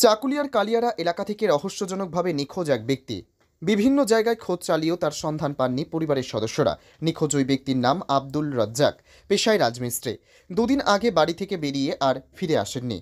চাকুলিয়ার কালিয়ারা এলাকা থেকে রহস্যজনকভাবে নিখোঁজ এক ব্যক্তি। বিভিন্ন জায়গায় খোঁজ চালিয়েও তার সন্ধান পাননি পরিবারের সদস্যরা। নিখোঁজ ওই ব্যক্তির নাম আব্দুল রাজ্জাক, পেশায় রাজমিস্ত্রি। দুদিন আগে বাড়ি থেকে বেরিয়ে আর ফিরে আসেননি।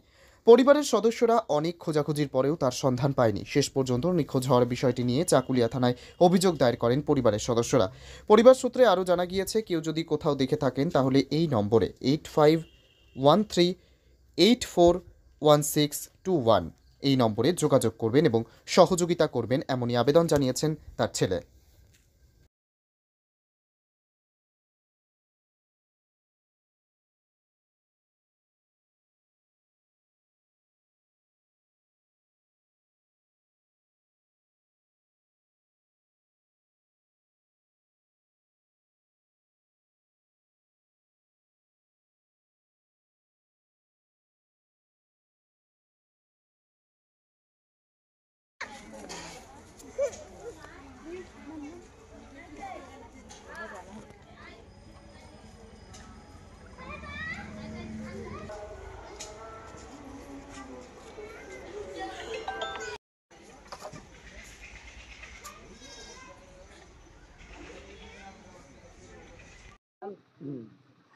পরিবারের সদস্যরা অনেক খোঁজাখুঁজির পরেও তার সন্ধান পায়নি। শেষ পর্যন্ত নিখোঁজ হওয়ার বিষয়টি নিয়ে চাকুলিয়া থানায় অভিযোগ দায়ের করেন পরিবারের সদস্যরা। পরিবার সূত্রে আরও জানা গিয়েছে, কেউ যদি কোথাও দেখে থাকেন তাহলে এই নম্বরে 8513841621 এই নম্বরে যোগাযোগ করবেন এবং সহযোগিতা করবেন, এমনই আবেদন জানিয়েছেন তার ছেলে।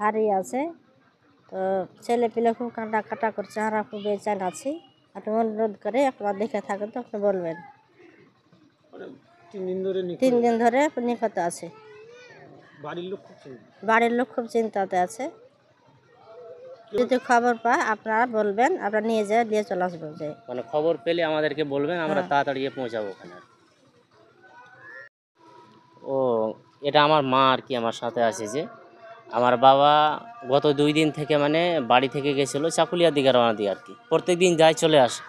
হারিয়ে আছে, তো ছেলে পেলে খুব কাটা করছে, আমরা খুব বেচান আছি। আপনি অনুরোধ করে একবার দেখে থাকেন তো আপনি বলবেন। 3 দিন ধরে নিখোঁজ আছে। বাড়ির লোক খুব চিন্তাতে আছে। যদি খবর পায় আপনারা বলবেন, আপনারা নিয়ে যেয়ে দিয়ে চলে আসবো। যে মানে খবর পেলে আমাদেরকে বলবেন, আমরা তাড়াতাড়ি গিয়ে পৌঁছাবো ওখানে। ও এটা আমার মা আর কি আমার সাথে আছে। যে আমার বাবা গত 2 দিন থেকে মানে বাড়ি থেকে গেছিলো চাকুলিয়ার দিকে রওনা দিয়ে আর কি। প্রত্যেক দিন যায় চলে আসে।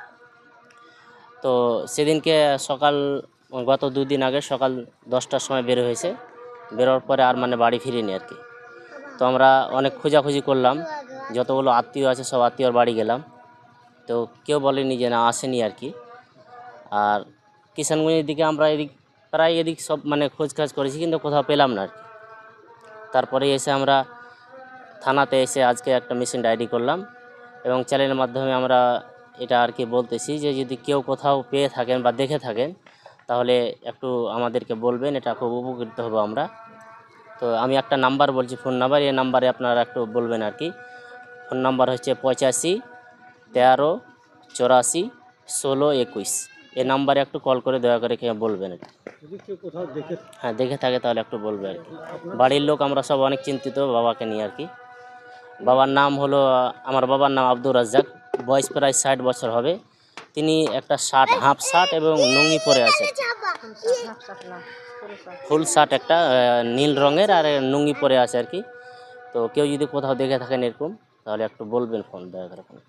তো সেদিনকে গত 2 দিন আগে সকাল 10টার সময় বের হয়েছে। বেরোর পরে আর মানে বাড়ি ফিরিনি আর কি। তো আমরা অনেক খোঁজাখুঁজি করলাম, যতগুলো আত্মীয় আছে সব আত্মীয়র বাড়ি গেলাম, তো কেউ বলেনি যে না আসেনি আর কি। আর কিষানগঞ্জের দিকে আমরা প্রায় এদিক সব মানে খোঁজখাজ করেছি, কিন্তু কোথাও পেলাম না আর কি। তারপরে এসে আমরা থানাতে এসে আজকে একটা মিসিং ডায়েরি করলাম এবং চ্যানেলের মাধ্যমে আমরা এটা আর কি বলতেছি যে যদি কেউ কোথাও পেয়ে থাকেন বা দেখে থাকেন তাহলে একটু আমাদেরকে বলবেন, এটা খুব উপকৃত হব আমরা। তো আমি একটা নাম্বার বলছি, ফোন নাম্বার, এই নাম্বারে আপনারা একটু বলবেন আর কি। ফোন নাম্বার হচ্ছে 8513841621। এই নাম্বারে একটু কল করে দয়া করে বলবেন এটা। হ্যাঁ দেখে থাকে তাহলে একটু বলবে আর কি। বাড়ির লোক আমরা সব অনেক চিন্তিত বাবাকে নিয়ে আর কি। আমার বাবার নাম আব্দুল রাজ্জাক, বয়স প্রায় 60 বছর হবে। তিনি একটা শার্ট, হাফ শার্ট এবং লুঙ্গি পরে আছে, ফুল শার্ট একটা নীল রঙের, আর লুঙ্গি পরে আছে আর কি। তো কেউ যদি কোথাও দেখে থাকেন এরকম তাহলে একটু বলবেন ফোন দয়া করে।